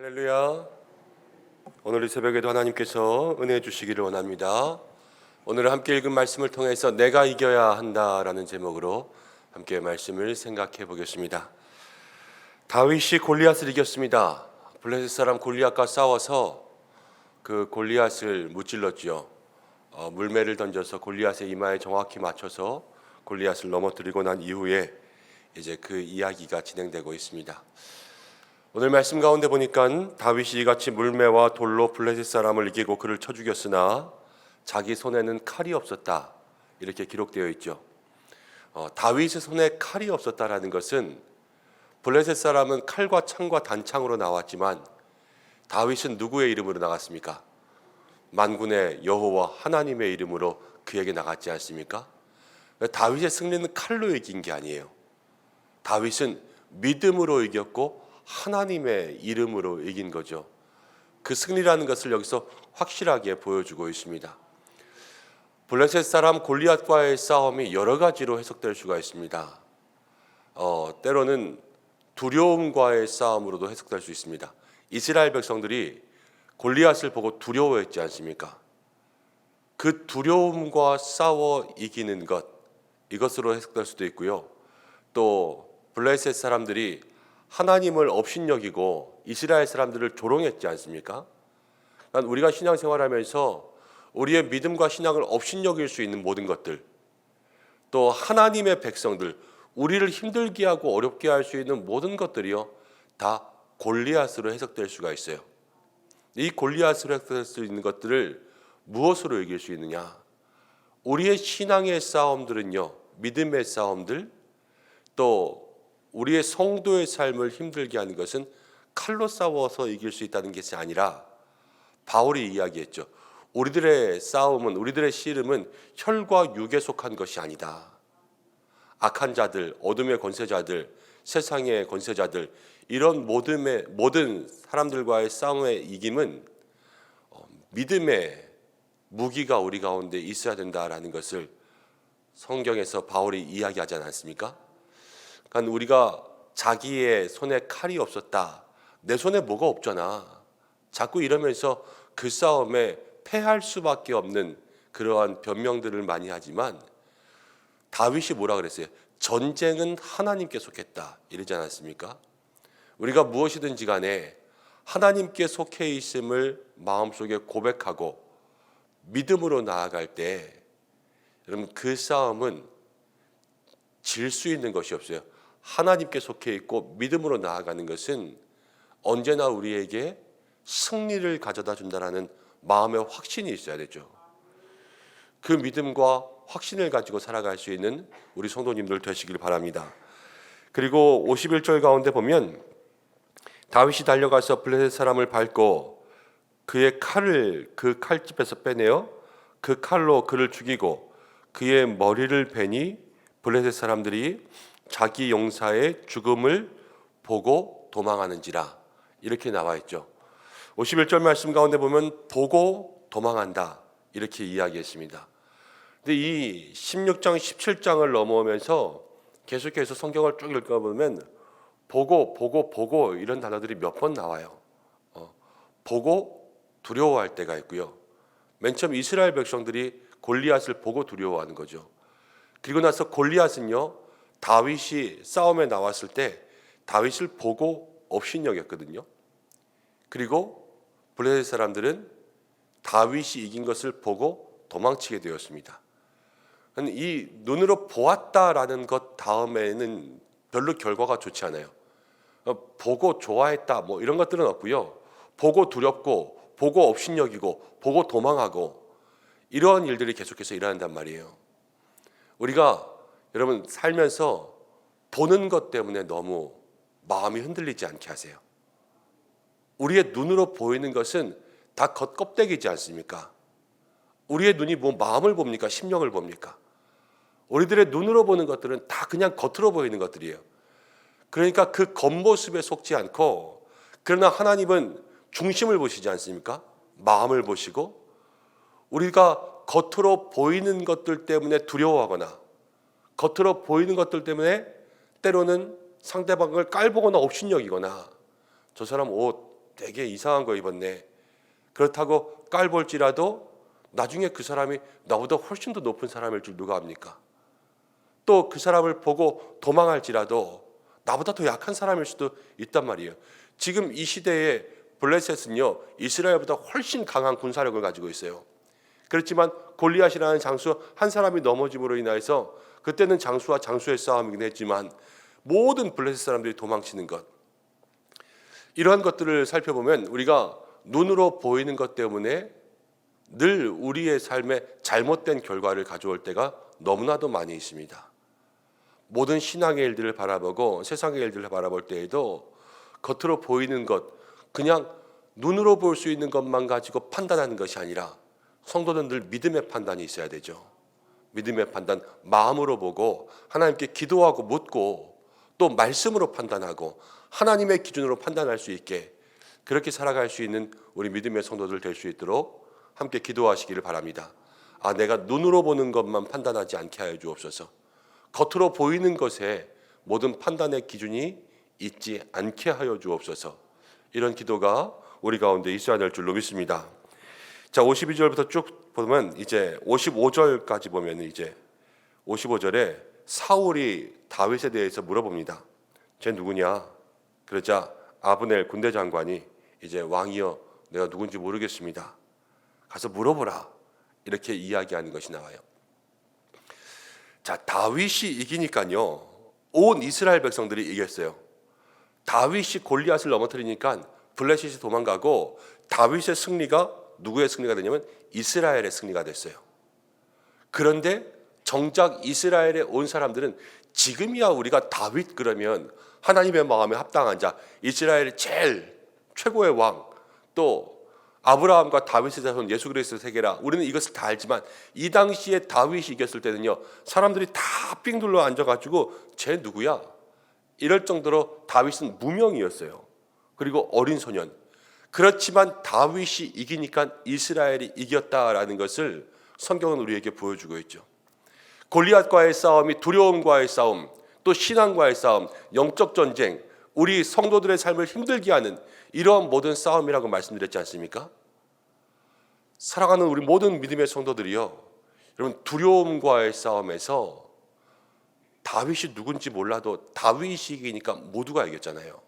할렐루야. 오늘 이 새벽에도 하나님께서 은혜 주시기를 원합니다. 오늘 함께 읽은 말씀을 통해서 내가 이겨야 한다라는 제목으로 함께 말씀을 생각해 보겠습니다. 다윗이 골리앗을 이겼습니다. 블레셋 사람 골리앗과 싸워서 그 골리앗을 무찔렀지요. 물매를 던져서 골리앗의 이마에 정확히 맞춰서 골리앗을 넘어뜨리고 난 이후에 이제 그 이야기가 진행되고 있습니다. 오늘 말씀 가운데 보니까 다윗이 이같이 물매와 돌로 블레셋 사람을 이기고 그를 쳐 죽였으나 자기 손에는 칼이 없었다, 이렇게 기록되어 있죠. 다윗의 손에 칼이 없었다라는 것은 블레셋 사람은 칼과 창과 단창으로 나왔지만 다윗은 누구의 이름으로 나갔습니까? 만군의 여호와 하나님의 이름으로 그에게 나갔지 않습니까? 다윗의 승리는 칼로 이긴 게 아니에요. 다윗은 믿음으로 이겼고 하나님의 이름으로 이긴 거죠. 그 승리라는 것을 여기서 확실하게 보여주고 있습니다. 블레셋 사람 골리앗과의 싸움이 여러 가지로 해석될 수가 있습니다. 때로는 두려움과의 싸움으로도 해석될 수 있습니다. 이스라엘 백성들이 골리앗을 보고 두려워했지 않습니까? 그 두려움과 싸워 이기는 것, 이것으로 해석될 수도 있고요. 또 블레셋 사람들이 하나님을 업신여기고 이스라엘 사람들을 조롱했지 않습니까? 우리가 신앙생활하면서 우리의 믿음과 신앙을 업신여길 수 있는 모든 것들, 또 하나님의 백성들, 우리를 힘들게 하고 어렵게 할 수 있는 모든 것들이요, 다 골리앗으로 해석될 수가 있어요. 이 골리앗으로 해석될 수 있는 것들을 무엇으로 이길 수 있느냐? 우리의 신앙의 싸움들은요, 믿음의 싸움들, 또 우리의 성도의 삶을 힘들게 하는 것은 칼로 싸워서 이길 수 있다는 것이 아니라, 바울이 이야기했죠. 우리들의 싸움은, 우리들의 씨름은 혈과 육에 속한 것이 아니다. 악한 자들, 어둠의 권세자들, 세상의 권세자들, 이런 모든 사람들과의 싸움의 이김은 믿음의 무기가 우리 가운데 있어야 된다라는 것을 성경에서 바울이 이야기하지 않았습니까? 그러니까 우리가 자기의 손에 칼이 없었다, 내 손에 뭐가 없잖아, 자꾸 이러면서 그 싸움에 패할 수밖에 없는 그러한 변명들을 많이 하지만, 다윗이 뭐라 그랬어요? 전쟁은 하나님께 속했다, 이러지 않았습니까? 우리가 무엇이든지 간에 하나님께 속해 있음을 마음속에 고백하고 믿음으로 나아갈 때, 여러분, 그 싸움은 질 수 있는 것이 없어요. 하나님께 속해 있고 믿음으로 나아가는 것은 언제나 우리에게 승리를 가져다 준다는 마음의 확신이 있어야 되죠. 그 믿음과 확신을 가지고 살아갈 수 있는 우리 성도님들 되시길 바랍니다. 그리고 51절 가운데 보면 다윗이 달려가서 블레셋 사람을 밟고 그의 칼을 그 칼집에서 빼내어 그 칼로 그를 죽이고 그의 머리를 베니 블레셋 사람들이 자기 용사의 죽음을 보고 도망하는지라, 이렇게 나와 있죠. 51절 말씀 가운데 보면 보고 도망한다, 이렇게 이야기했습니다. 근데 이 16장 17장을 넘어오면서 계속해서 성경을 쭉 읽어보면 보고 이런 단어들이 몇 번 나와요. 보고 두려워할 때가 있고요. 맨 처음 이스라엘 백성들이 골리앗을 보고 두려워하는 거죠. 그리고 나서 골리앗은요, 다윗이 싸움에 나왔을 때 다윗을 보고 업신여겼거든요. 그리고 블레셋 사람들은 다윗이 이긴 것을 보고 도망치게 되었습니다. 이 눈으로 보았다라는 것 다음에는 별로 결과가 좋지 않아요. 보고 좋아했다, 뭐 이런 것들은 없고요. 보고 두렵고, 보고 업신여기고, 보고 도망하고, 이러한 일들이 계속해서 일어난단 말이에요. 우리가 여러분 살면서 보는 것 때문에 너무 마음이 흔들리지 않게 하세요. 우리의 눈으로 보이는 것은 다 겉껍데기지 않습니까? 우리의 눈이 뭐 마음을 봅니까? 심령을 봅니까? 우리들의 눈으로 보는 것들은 다 그냥 겉으로 보이는 것들이에요. 그러니까 그 겉모습에 속지 않고, 그러나 하나님은 중심을 보시지 않습니까? 마음을 보시고, 우리가 겉으로 보이는 것들 때문에 두려워하거나 겉으로 보이는 것들 때문에 때로는 상대방을 깔보거나 업신여기거나, 저 사람 옷 되게 이상한 거 입었네. 그렇다고 깔볼지라도 나중에 그 사람이 나보다 훨씬 더 높은 사람일 줄 누가 압니까? 또 그 사람을 보고 도망할지라도 나보다 더 약한 사람일 수도 있단 말이에요. 지금 이 시대에 블레셋은요, 이스라엘보다 훨씬 강한 군사력을 가지고 있어요. 그렇지만 골리앗이라는 장수 한 사람이 넘어짐으로 인해서 그때는 장수와 장수의 싸움이긴 했지만 모든 블레셋 사람들이 도망치는 것, 이러한 것들을 살펴보면 우리가 눈으로 보이는 것 때문에 늘 우리의 삶에 잘못된 결과를 가져올 때가 너무나도 많이 있습니다. 모든 신앙의 일들을 바라보고 세상의 일들을 바라볼 때에도 겉으로 보이는 것, 그냥 눈으로 볼 수 있는 것만 가지고 판단하는 것이 아니라 성도는 늘 믿음의 판단이 있어야 되죠. 믿음의 판단, 마음으로 보고 하나님께 기도하고 묻고 또 말씀으로 판단하고 하나님의 기준으로 판단할 수 있게 그렇게 살아갈 수 있는 우리 믿음의 성도들 될 수 있도록 함께 기도하시기를 바랍니다. 내가 눈으로 보는 것만 판단하지 않게 하여 주옵소서. 겉으로 보이는 것에 모든 판단의 기준이 있지 않게 하여 주옵소서. 이런 기도가 우리 가운데 있어야 될 줄로 믿습니다. 자, 52절부터 쭉 보면 이제 55절까지 보면 이제 55절에 사울이 다윗에 대해서 물어봅니다. 쟤 누구냐? 그러자 아브넬 군대 장관이 이제 왕이여 내가 누군지 모르겠습니다. 가서 물어보라. 이렇게 이야기하는 것이 나와요. 자, 다윗이 이기니까요, 온 이스라엘 백성들이 이겼어요. 다윗이 골리앗을 넘어뜨리니까 블레셋이 도망가고 다윗의 승리가 누구의 승리가 되냐면 이스라엘의 승리가 됐어요. 그런데 정작 이스라엘에 온 사람들은 지금이야 우리가 다윗 그러면 하나님의 마음에 합당한 자, 이스라엘의 제일 최고의 왕, 또 아브라함과 다윗의 자손 예수 그리스도의 세계라, 우리는 이것을 다 알지만 이 당시에 다윗이 이겼을 때는요, 사람들이 다 삥 둘러 앉아가지고 쟤 누구야? 이럴 정도로 다윗은 무명이었어요. 그리고 어린 소년. 그렇지만 다윗이 이기니까 이스라엘이 이겼다라는 것을 성경은 우리에게 보여주고 있죠. 골리앗과의 싸움이 두려움과의 싸움, 또 신앙과의 싸움, 영적 전쟁, 우리 성도들의 삶을 힘들게 하는 이러한 모든 싸움이라고 말씀드렸지 않습니까? 사랑하는 우리 모든 믿음의 성도들이요, 여러분, 두려움과의 싸움에서 다윗이 누군지 몰라도 다윗이 이기니까 모두가 이겼잖아요.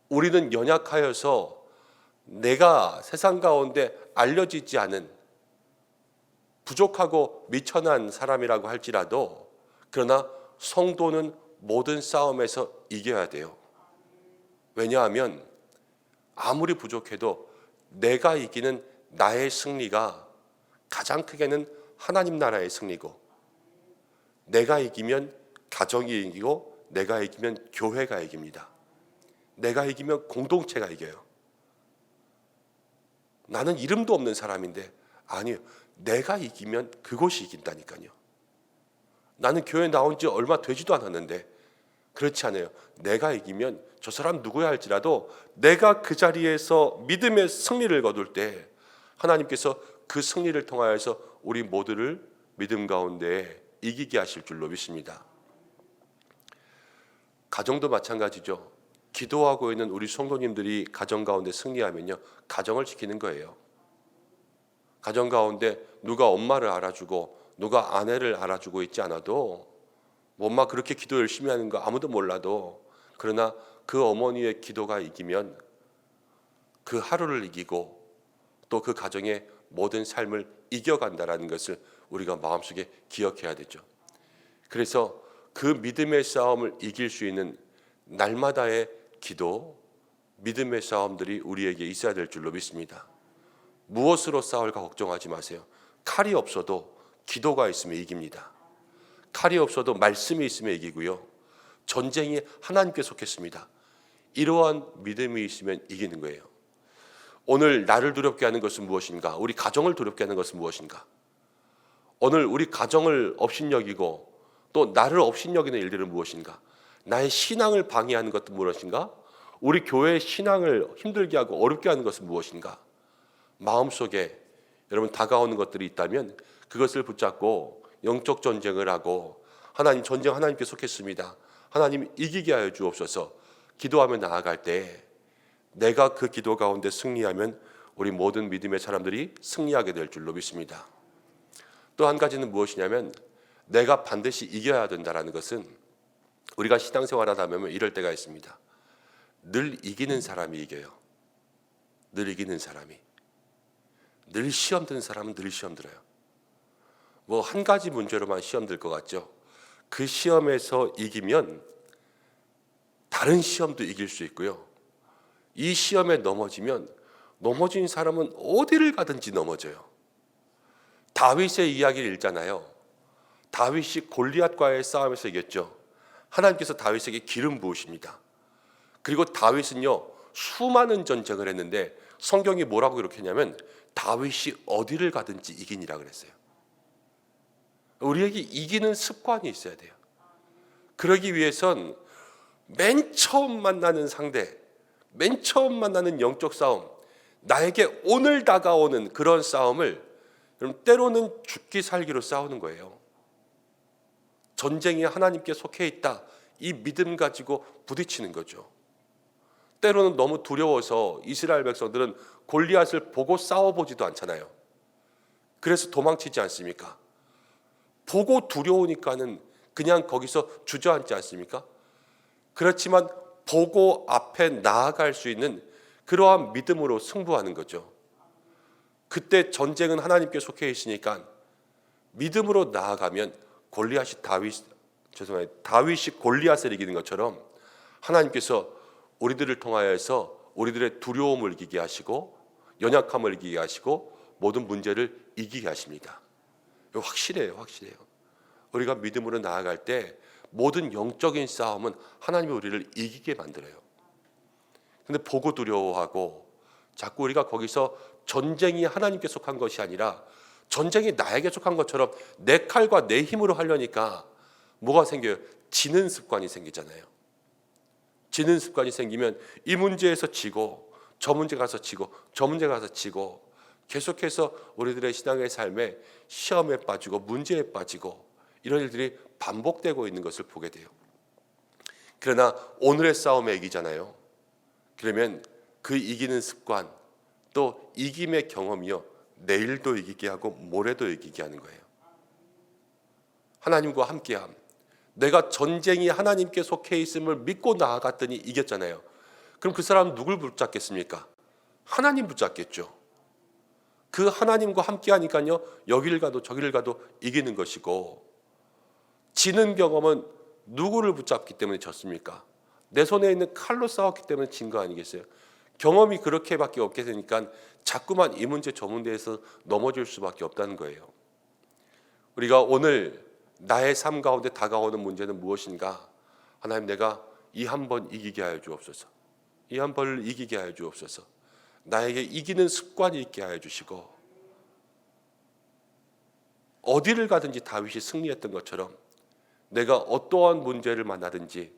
우리는 연약하여서 내가 세상 가운데 알려지지 않은 부족하고 미천한 사람이라고 할지라도, 그러나 성도는 모든 싸움에서 이겨야 돼요. 왜냐하면 아무리 부족해도 내가 이기는 나의 승리가 가장 크게는 하나님 나라의 승리고, 내가 이기면 가정이 이기고, 내가 이기면 교회가 이깁니다. 내가 이기면 공동체가 이겨요. 나는 이름도 없는 사람인데, 아니요, 내가 이기면 그곳이 이긴다니까요. 나는 교회 나온 지 얼마 되지도 않았는데, 그렇지 않아요. 내가 이기면 저 사람 누구야 할지라도 내가 그 자리에서 믿음의 승리를 거둘 때 하나님께서 그 승리를 통하여서 우리 모두를 믿음 가운데 이기게 하실 줄로 믿습니다. 가정도 마찬가지죠. 기도하고 있는 우리 성도님들이 가정 가운데 승리하면요, 가정을 지키는 거예요. 가정 가운데 누가 엄마를 알아주고 누가 아내를 알아주고 있지 않아도, 엄마 그렇게 기도 열심히 하는 거 아무도 몰라도, 그러나 그 어머니의 기도가 이기면 그 하루를 이기고 또 그 가정의 모든 삶을 이겨간다라는 것을 우리가 마음속에 기억해야 되죠. 그래서 그 믿음의 싸움을 이길 수 있는 날마다의 기도, 믿음의 싸움들이 우리에게 있어야 될 줄로 믿습니다. 무엇으로 싸울까 걱정하지 마세요. 칼이 없어도 기도가 있으면 이깁니다. 칼이 없어도 말씀이 있으면 이기고요, 전쟁이 하나님께 속했습니다. 이러한 믿음이 있으면 이기는 거예요. 오늘 나를 두렵게 하는 것은 무엇인가? 우리 가정을 두렵게 하는 것은 무엇인가? 오늘 우리 가정을 업신여기고 또 나를 업신여기는 일들은 무엇인가? 나의 신앙을 방해하는 것은 무엇인가? 우리 교회의 신앙을 힘들게 하고 어렵게 하는 것은 무엇인가? 마음속에 여러분 다가오는 것들이 있다면 그것을 붙잡고 영적 전쟁을 하고, 하나님 전쟁 하나님께 속했습니다. 하나님 이기게 하여 주옵소서. 기도하며 나아갈 때 내가 그 기도 가운데 승리하면 우리 모든 믿음의 사람들이 승리하게 될 줄로 믿습니다. 또 한 가지는 무엇이냐면 내가 반드시 이겨야 된다는 것은 우리가 신앙생활하다 보면 이럴 때가 있습니다. 늘 이기는 사람이 이겨요. 늘 이기는 사람이. 늘 시험 드는 사람은 늘 시험 들어요. 뭐 한 가지 문제로만 시험 들 것 같죠. 그 시험에서 이기면 다른 시험도 이길 수 있고요. 이 시험에 넘어지면 넘어진 사람은 어디를 가든지 넘어져요. 다윗의 이야기를 읽잖아요. 다윗이 골리앗과의 싸움에서 이겼죠. 하나님께서 다윗에게 기름 부으십니다. 그리고 다윗은요 수많은 전쟁을 했는데 성경이 뭐라고 기록했냐면 다윗이 어디를 가든지 이기니라 그랬어요. 우리에게 이기는 습관이 있어야 돼요. 그러기 위해선 맨 처음 만나는 상대, 맨 처음 만나는 영적 싸움, 나에게 오늘 다가오는 그런 싸움을 때로는 죽기 살기로 싸우는 거예요. 전쟁이 하나님께 속해 있다, 이 믿음 가지고 부딪히는 거죠. 때로는 너무 두려워서 이스라엘 백성들은 골리앗을 보고 싸워보지도 않잖아요. 그래서 도망치지 않습니까? 보고 두려우니까는 그냥 거기서 주저앉지 않습니까? 그렇지만 보고 앞에 나아갈 수 있는 그러한 믿음으로 승부하는 거죠. 그때 전쟁은 하나님께 속해 있으니까 믿음으로 나아가면 다윗이 골리앗을 이기는 것처럼 하나님께서 우리들을 통하여서 우리들의 두려움을 이기게 하시고 연약함을 이기게 하시고 모든 문제를 이기게 하십니다. 확실해요. 우리가 믿음으로 나아갈 때 모든 영적인 싸움은 하나님이 우리를 이기게 만들어요. 근데 보고 두려워하고 자꾸 우리가 거기서 전쟁이 하나님께 속한 것이 아니라 전쟁이 나에게 속한 것처럼 내 칼과 내 힘으로 하려니까 뭐가 생겨요? 지는 습관이 생기잖아요. 지는 습관이 생기면 이 문제에서 지고 저 문제 가서 지고 저 문제 가서 지고 계속해서 우리들의 신앙의 삶에 시험에 빠지고 문제에 빠지고 이런 일들이 반복되고 있는 것을 보게 돼요. 그러나 오늘의 싸움에 이기잖아요. 그러면 그 이기는 습관 또 이김의 경험이요 내일도 이기게 하고 모레도 이기게 하는 거예요. 하나님과 함께함. 내가 전쟁이 하나님께 속해 있음을 믿고 나아갔더니 이겼잖아요. 그럼 그 사람은 누굴 붙잡겠습니까? 하나님 붙잡겠죠. 그 하나님과 함께 하니까요 여기를 가도 저기를 가도 이기는 것이고, 지는 경험은 누구를 붙잡기 때문에 졌습니까? 내 손에 있는 칼로 싸웠기 때문에 진 거 아니겠어요? 경험이 그렇게밖에 없게 되니까 자꾸만 이 문제 저 문제에서 넘어질 수밖에 없다는 거예요. 우리가 오늘 나의 삶 가운데 다가오는 문제는 무엇인가? 하나님, 내가 이 한 번 이기게 하여 주옵소서. 이 한 번을 이기게 하여 주옵소서. 나에게 이기는 습관이 있게 하여 주시고, 어디를 가든지 다윗이 승리했던 것처럼 내가 어떠한 문제를 만나든지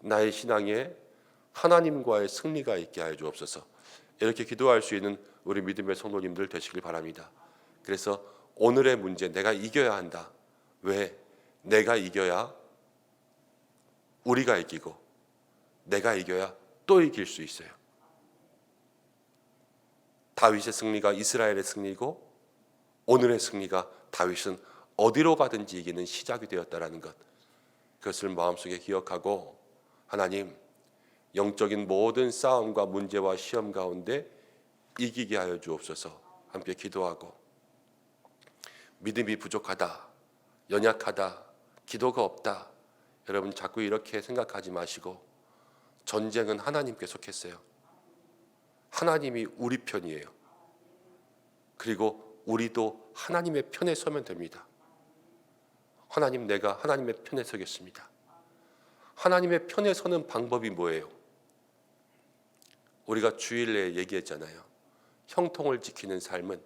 나의 신앙에 하나님과의 승리가 있게 하여 주옵소서. 이렇게 기도할 수 있는 우리 믿음의 성도님들 되시길 바랍니다. 그래서 오늘의 문제, 내가 이겨야 한다. 왜? 내가 이겨야 우리가 이기고 내가 이겨야 또 이길 수 있어요. 다윗의 승리가 이스라엘의 승리고 오늘의 승리가 다윗은 어디로 가든지 이기는 시작이 되었다라는 것, 그것을 마음속에 기억하고 하나님, 영적인 모든 싸움과 문제와 시험 가운데 이기게 하여 주옵소서. 함께 기도하고, 믿음이 부족하다, 연약하다, 기도가 없다, 여러분 자꾸 이렇게 생각하지 마시고 전쟁은 하나님께 속했어요. 하나님이 우리 편이에요. 그리고 우리도 하나님의 편에 서면 됩니다. 하나님, 내가 하나님의 편에 서겠습니다. 하나님의 편에 서는 방법이 뭐예요? 우리가 주일 내에 얘기했잖아요. 형통을 지키는 삶은,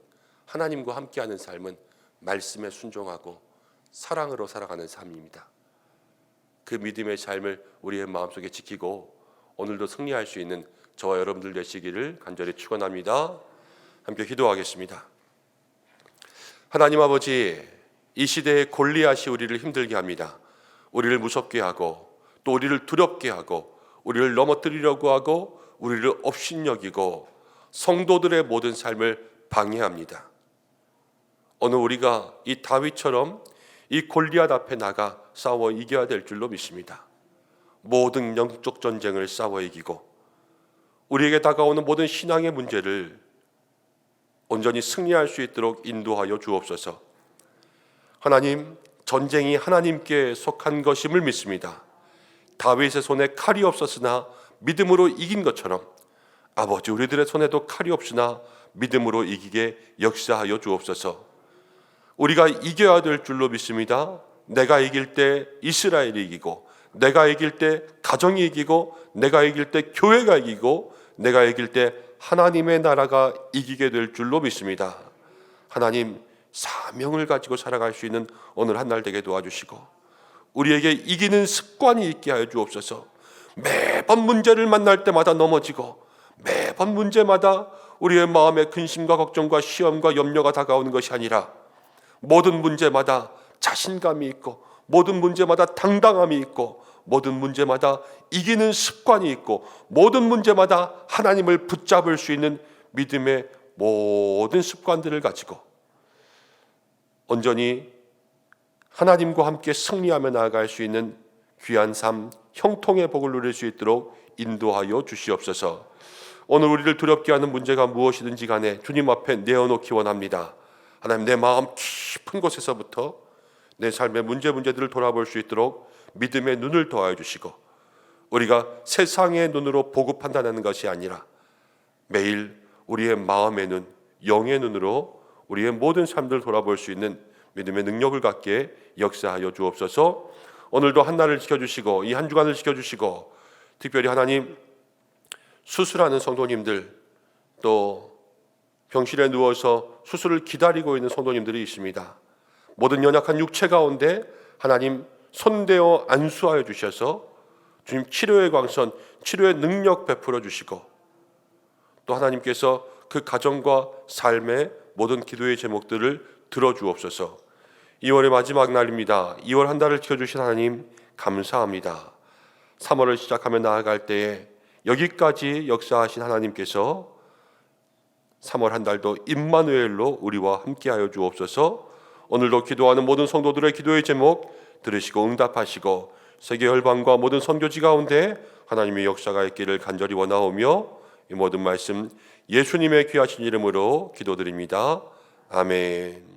하나님과 함께하는 삶은 말씀에 순종하고 사랑으로 살아가는 삶입니다. 그 믿음의 삶을 우리의 마음속에 지키고 오늘도 승리할 수 있는 저와 여러분들 되시기를 간절히 축원합니다. 함께 기도하겠습니다. 하나님 아버지, 이 시대의 골리앗이 우리를 힘들게 합니다. 우리를 무섭게 하고 또 우리를 두렵게 하고 우리를 넘어뜨리려고 하고 우리를 업신여기고 성도들의 모든 삶을 방해합니다. 오늘 우리가 이 다윗처럼 이 골리앗 앞에 나가 싸워 이겨야 될 줄로 믿습니다. 모든 영적 전쟁을 싸워 이기고 우리에게 다가오는 모든 신앙의 문제를 온전히 승리할 수 있도록 인도하여 주옵소서. 하나님, 전쟁이 하나님께 속한 것임을 믿습니다. 다윗의 손에 칼이 없었으나 믿음으로 이긴 것처럼 아버지, 우리들의 손에도 칼이 없으나 믿음으로 이기게 역사하여 주옵소서. 우리가 이겨야 될 줄로 믿습니다. 내가 이길 때 이스라엘이 이기고, 내가 이길 때 가정이 이기고, 내가 이길 때 교회가 이기고, 내가 이길 때 하나님의 나라가 이기게 될 줄로 믿습니다. 하나님, 사명을 가지고 살아갈 수 있는 오늘 한 날 되게 도와주시고 우리에게 이기는 습관이 있게 하여 주옵소서. 매번 문제를 만날 때마다 넘어지고 매번 문제마다 우리의 마음에 근심과 걱정과 시험과 염려가 다가오는 것이 아니라 모든 문제마다 자신감이 있고 모든 문제마다 당당함이 있고 모든 문제마다 이기는 습관이 있고 모든 문제마다 하나님을 붙잡을 수 있는 믿음의 모든 습관들을 가지고 온전히 하나님과 함께 승리하며 나아갈 수 있는 귀한 삶, 형통의 복을 누릴 수 있도록 인도하여 주시옵소서. 오늘 우리를 두렵게 하는 문제가 무엇이든지 간에 주님 앞에 내어놓기 원합니다. 하나님, 내 마음 깊은 곳에서부터 내 삶의 문제들을 돌아볼 수 있도록 믿음의 눈을 더하여 주시고 우리가 세상의 눈으로 보고 판단하는 것이 아니라 매일 우리의 마음의 눈, 영의 눈으로 우리의 모든 삶들을 돌아볼 수 있는 믿음의 능력을 갖게 역사하여 주옵소서. 오늘도 한 날을 지켜주시고 이 한 주간을 지켜주시고 특별히 하나님, 수술하는 성도님들, 또 병실에 누워서 수술을 기다리고 있는 성도님들이 있습니다. 모든 연약한 육체 가운데 하나님 손대어 안수하여 주셔서 주님 치료의 광선, 치료의 능력 베풀어 주시고 또 하나님께서 그 가정과 삶의 모든 기도의 제목들을 들어주옵소서. 2월의 마지막 날입니다. 2월 한 달을 지켜주신 하나님 감사합니다. 3월을 시작하며 나아갈 때에 여기까지 역사하신 하나님께서 3월 한 달도 임마누엘로 우리와 함께하여 주옵소서. 오늘도 기도하는 모든 성도들의 기도의 제목 들으시고 응답하시고 세계 열방과 모든 선교지 가운데 하나님의 역사가 있기를 간절히 원하오며 이 모든 말씀 예수님의 귀하신 이름으로 기도드립니다. 아멘.